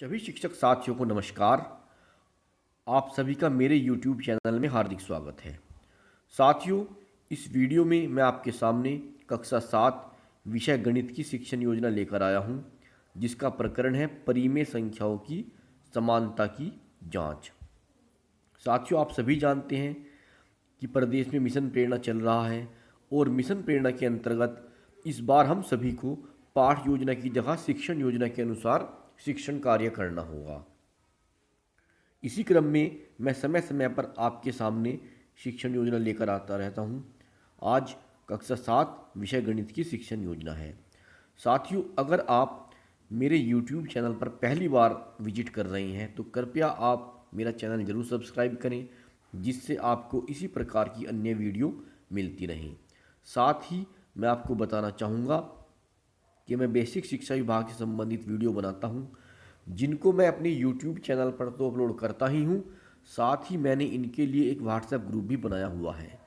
सभी शिक्षक साथियों को नमस्कार। आप सभी का मेरे YouTube चैनल में हार्दिक स्वागत है। साथियों, इस वीडियो में मैं आपके सामने कक्षा 7 विषय गणित की शिक्षण योजना लेकर आया हूं, जिसका प्रकरण है परिमेय संख्याओं की समानता की जांच। साथियों, आप सभी जानते हैं कि प्रदेश में मिशन प्रेरणा चल रहा है और मिशन प्रेरणा के अंतर्गत इस बार हम सभी को पाठ योजना की जगह शिक्षण योजना के अनुसार शिक्षण कार्य करना होगा। इसी क्रम में मैं समय समय पर आपके सामने शिक्षण योजना लेकर आता रहता हूँ। आज कक्षा 7 विषय गणित की शिक्षण योजना है। साथियों, अगर आप मेरे YouTube चैनल पर पहली बार विजिट कर रहे हैं तो कृपया आप मेरा चैनल ज़रूर सब्सक्राइब करें, जिससे आपको इसी प्रकार की अन्य वीडियो मिलती रहें। साथ ही मैं आपको बताना चाहूँगा कि मैं बेसिक शिक्षा विभाग से संबंधित वीडियो बनाता हूँ, जिनको मैं अपने YouTube चैनल पर तो अपलोड करता ही हूँ, साथ ही मैंने इनके लिए एक व्हाट्सएप ग्रुप भी बनाया हुआ है।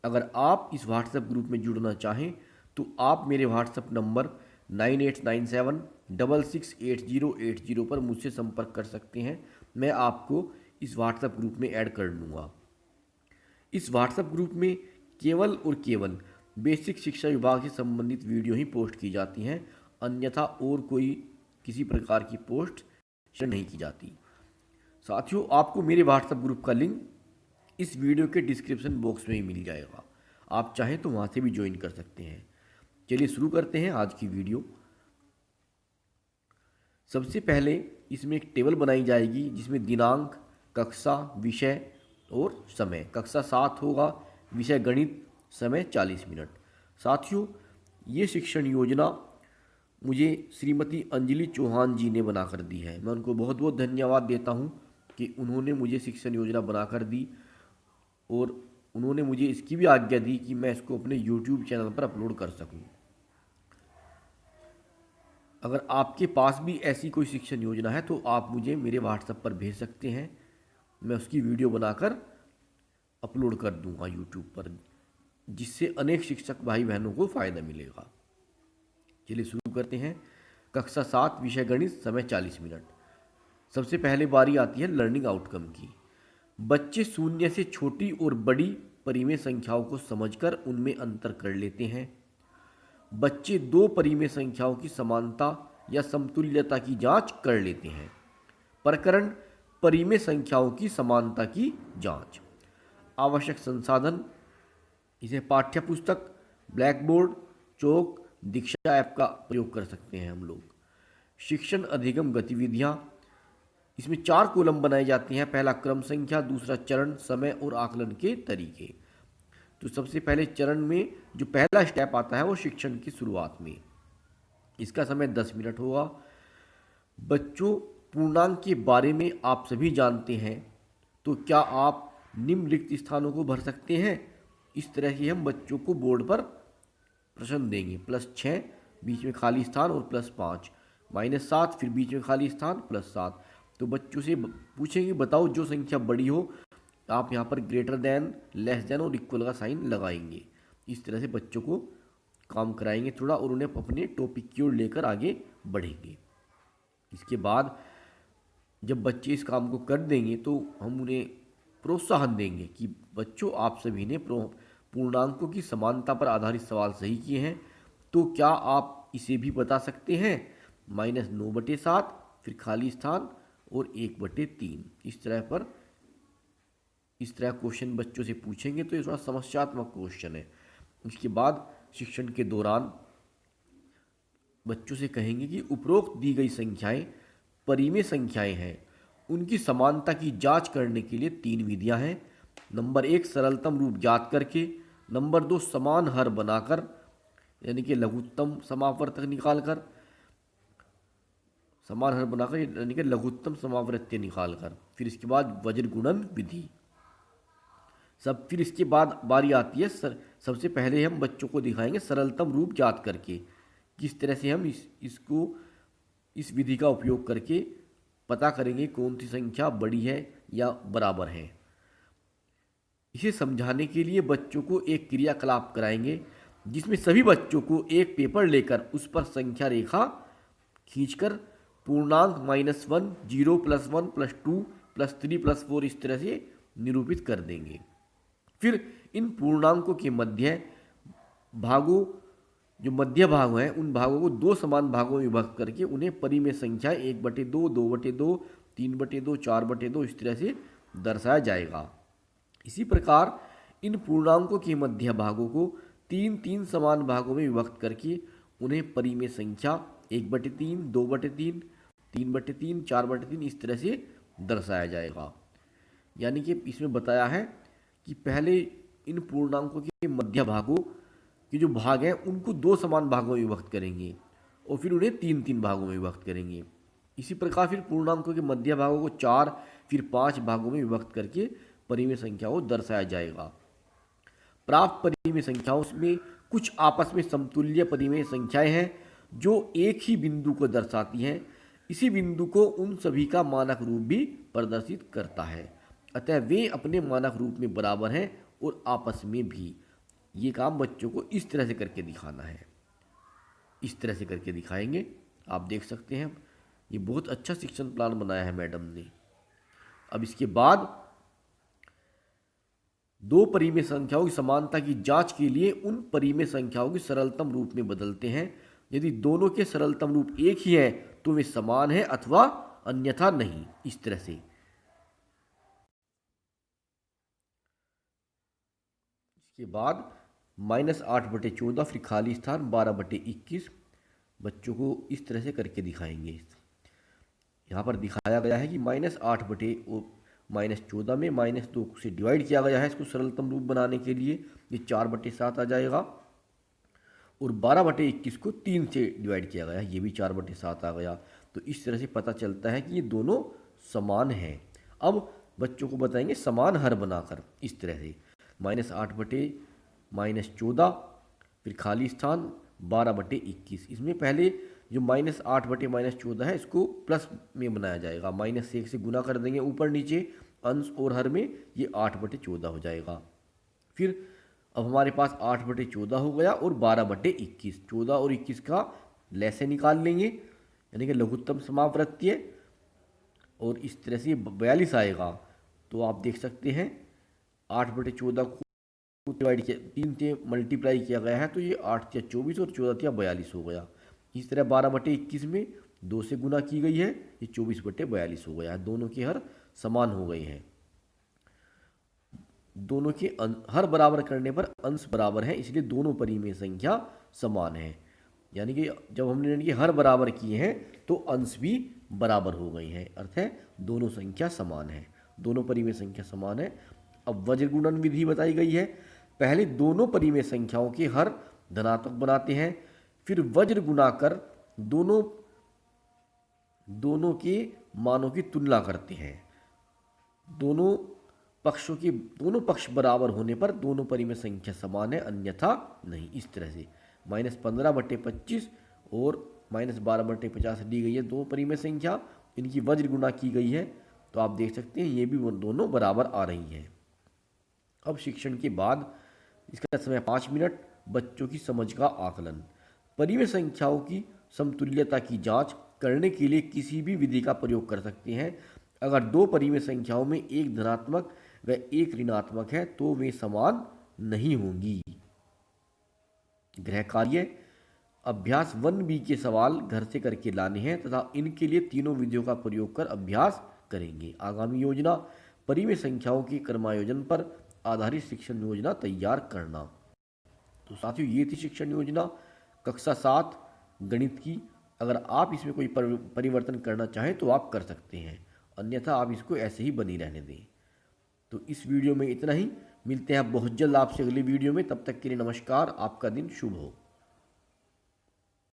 अगर आप इस व्हाट्सएप ग्रुप में जुड़ना चाहें तो आप मेरे व्हाट्सएप नंबर 9897668080 पर मुझसे संपर्क कर सकते हैं। मैं आपको इस व्हाट्सएप ग्रुप में ऐड कर लूँगा। इस व्हाट्सएप ग्रुप में केवल और केवल बेसिक शिक्षा विभाग से संबंधित वीडियो ही पोस्ट की जाती हैं, अन्यथा और कोई किसी प्रकार की पोस्ट शेयर नहीं की जाती। साथियों, आपको मेरे व्हाट्सएप ग्रुप का लिंक इस वीडियो के डिस्क्रिप्शन बॉक्स में ही मिल जाएगा। आप चाहें तो वहाँ से भी ज्वाइन कर सकते हैं। चलिए शुरू करते हैं आज की वीडियो। सबसे पहले इसमें एक टेबल बनाई जाएगी जिसमें दिनांक, कक्षा, विषय और समय। कक्षा 7 होगा, विषय गणित, समय 40 मिनट। साथियों, ये शिक्षण योजना मुझे श्रीमती अंजलि चौहान जी ने बनाकर दी है। मैं उनको बहुत बहुत धन्यवाद देता हूँ कि उन्होंने मुझे शिक्षण योजना बनाकर दी और उन्होंने मुझे इसकी भी आज्ञा दी कि मैं इसको अपने YouTube चैनल पर अपलोड कर सकूँ। अगर आपके पास भी ऐसी कोई शिक्षण योजना है तो आप मुझे मेरे व्हाट्सएप पर भेज सकते हैं। मैं उसकी वीडियो बनाकर अपलोड कर दूंगा YouTube पर, जिससे अनेक शिक्षक भाई बहनों को फ़ायदा मिलेगा। चलिए शुरू करते हैं। कक्षा 7 विषय गणित, समय 40 मिनट। सबसे पहले बारी आती है लर्निंग आउटकम की। बच्चे शून्य से छोटी और बड़ी परिमेय संख्याओं को समझकर उनमें अंतर कर लेते हैं। बच्चे दो परिमेय संख्याओं की समानता या समतुल्यता की जांच कर लेते हैं। प्रकरण परिमेय संख्याओं की समानता की जांच। आवश्यक संसाधन, इसे पाठ्य पुस्तक, ब्लैक बोर्ड, चौक, दीक्षा ऐप का प्रयोग कर सकते हैं हम लोग। शिक्षण अधिगम गतिविधियाँ, इसमें 4 कॉलम बनाए जाते हैं। पहला क्रम संख्या, दूसरा चरण, समय और आकलन के तरीके। तो सबसे पहले चरण में जो पहला स्टेप आता है वो शिक्षण की शुरुआत में। इसका समय 10 मिनट होगा। बच्चों, पूर्णांक के बारे में आप सभी जानते हैं, तो क्या आप निम्नलिखित स्थानों को भर सकते हैं? इस तरह से हम बच्चों को बोर्ड पर प्रश्न देंगे। +6 बीच में खाली स्थान और +5, -7 फिर बीच में खाली स्थान, +7। तो बच्चों से पूछेंगे बताओ जो संख्या बड़ी हो। आप यहाँ पर ग्रेटर देन, लेस देन और इक्वल का साइन लगाएंगे। इस तरह से बच्चों को काम कराएंगे थोड़ा और उन्हें अपने टॉपिक की ओर लेकर आगे बढ़ेंगे। इसके बाद जब बच्चे इस काम को कर देंगे तो हम उन्हें प्रोत्साहन देंगे कि बच्चों, आप सभी ने पूर्णांकों की समानता पर आधारित सवाल सही किए हैं, तो क्या आप इसे भी बता सकते हैं? -9/7 फिर खाली स्थान और 1/3। इस तरह क्वेश्चन बच्चों से पूछेंगे तो ये थोड़ा समस्यात्मक क्वेश्चन है। इसके बाद शिक्षण के दौरान बच्चों से कहेंगे कि उपरोक्त दी गई संख्याएं परिमेय संख्याएं हैं, उनकी समानता की जांच करने के लिए 3 विधियां हैं। नंबर 1, सरलतम रूप ज्ञात करके। नंबर 2, समान हर बनाकर, यानी कि लघुत्तम समावर्तक निकालकर, यानी कि लघुत्तम समावृत्य निकालकर। फिर इसके बाद वज्र गुणन विधि। फिर इसके बाद बारी आती है सबसे पहले हम बच्चों को दिखाएंगे सरलतम रूप ज्ञात करके, किस तरह से हम इस विधि का उपयोग करके पता करेंगे कौन सी संख्या बड़ी है या बराबर है। इसे समझाने के लिए बच्चों को एक क्रियाकलाप कराएंगे, जिसमें सभी बच्चों को एक पेपर लेकर उस पर संख्या रेखा खींचकर पूर्णांक -1, 0 + 1 + 2 + 3 + 4 इस तरह से निरूपित कर देंगे। फिर इन पूर्णांकों के मध्य भागों, जो मध्य भाग हैं, उन भागों को दो समान भागों में विभक्त करके उन्हें परिमेय संख्या 1/2, 2/2, 3/2, 4/2 इस तरह से दर्शाया जाएगा। इसी प्रकार इन पूर्णांकों के मध्य भागों को तीन तीन समान भागों में विभक्त करके उन्हें परिमेय संख्या 1/3, 2/3, 3/3, 4/3 इस तरह से दर्शाया जाएगा। यानी कि इसमें बताया है कि पहले इन पूर्णांकों के मध्य भागों के जो भाग हैं उनको दो समान भागों में विभक्त करेंगे और फिर उन्हें तीन तीन भागों में विभक्त करेंगे। इसी प्रकार फिर पूर्णांकों के मध्य भागों को 4 फिर 5 भागों में विभक्त करके परिमेय संख्याओं को दर्शाया जाएगा। प्राप्त परिमेय संख्याओं में कुछ आपस में समतुल्य परिमेय संख्याएं हैं जो एक ही बिंदु को दर्शाती हैं। इसी बिंदु को उन सभी का मानक रूप भी प्रदर्शित करता है, अतः वे अपने मानक रूप में बराबर हैं और आपस में भी। ये काम बच्चों को इस तरह से करके दिखाना है, इस तरह से करके दिखाएंगे। आप देख सकते हैं ये बहुत अच्छा शिक्षण प्लान बनाया है मैडम ने। अब इसके बाद दो परिमेय संख्याओं की समानता की जांच के लिए उन परिमेय संख्याओं की सरलतम रूप में बदलते हैं। यदि दोनों के सरलतम रूप एक ही हैं तो वे समान हैं अथवा अन्यथा नहीं। इस तरह से इसके बाद -8/14 फिर खाली स्थान 12/21 बच्चों को इस तरह से करके दिखाएंगे। यहाँ पर दिखाया गया है कि -8/14 में -2 से डिवाइड किया गया है इसको सरलतम रूप बनाने के लिए, ये 4/7 आ जाएगा। और 12/21 को 3 से डिवाइड किया गया है, ये भी 4/7 आ गया। तो इस तरह से पता चलता है कि ये दोनों समान हैं। अब बच्चों को बताएंगे समान हर बनाकर इस तरह से -8/-14 फिर खाली स्थान 12/21। इसमें पहले जो -8/-14 है इसको प्लस में बनाया जाएगा, -1 से गुना कर देंगे ऊपर नीचे अंश और हर में, ये 8/14 हो जाएगा। फिर अब हमारे पास 8/14 हो गया और 12/21, 14 और 21 का लैसे निकाल लेंगे यानी कि लघुत्तम समावृत्तीय, और इस तरह से 42 आएगा। तो आप देख सकते हैं 8/14 को डिवाइड किया, 3 से मल्टीप्लाई किया गया है तो ये 8 या 24 और 14 या 42 हो गया। इस तरह 12/21 में 2 से गुना की गई है, ये 24/42 हो गया है। दोनों के हर समान हो गए हैं, दोनों के हर बराबर करने पर अंश बराबर है, इसलिए दोनों परिमेय संख्या समान है। यानी कि जब हमने इनके हर बराबर किए हैं तो अंश भी बराबर हो गए हैं, अर्थ है दोनों संख्या समान है, दोनों परिमेय संख्या समान है। अब वज्र गुणन विधि बताई गई है। पहले दोनों परिमेय संख्याओं के हर धनात्मक बनाते हैं, फिर वज्र गुना कर दोनों के मानों की तुलना करते हैं। दोनों पक्ष बराबर होने पर दोनों परिमेय संख्या समान है, अन्यथा नहीं। इस तरह से -15/25 और -12/50 दी गई है दो परिमेय संख्या, इनकी वज्र गुणा की गई है, तो आप देख सकते हैं ये भी दोनों बराबर आ रही हैं। अब शिक्षण के बाद इसका समय 5 मिनट, बच्चों की समझ का आकलन। परिमेय संख्याओं की समतुल्यता की जांच करने के लिए किसी भी विधि का प्रयोग कर सकते हैं। अगर दो परिमेय संख्याओं में एक धनात्मक व एक ऋणात्मक है तो वे समान नहीं होंगी। गृह कार्य अभ्यास 1B के सवाल घर से करके लाने हैं तथा इनके लिए तीनों विधियों का प्रयोग कर अभ्यास करेंगे। आगामी योजना परिमेय संख्याओं के क्रमायोजन पर आधारित शिक्षण योजना तैयार करना। तो साथियों ये थी शिक्षण योजना कक्षा 7 गणित की। अगर आप इसमें कोई परिवर्तन करना चाहें तो आप कर सकते हैं, अन्यथा आप इसको ऐसे ही बनी रहने दें। तो इस वीडियो में इतना ही, मिलते हैं बहुत जल्द आपसे अगली वीडियो में। तब तक के लिए नमस्कार, आपका दिन शुभ हो।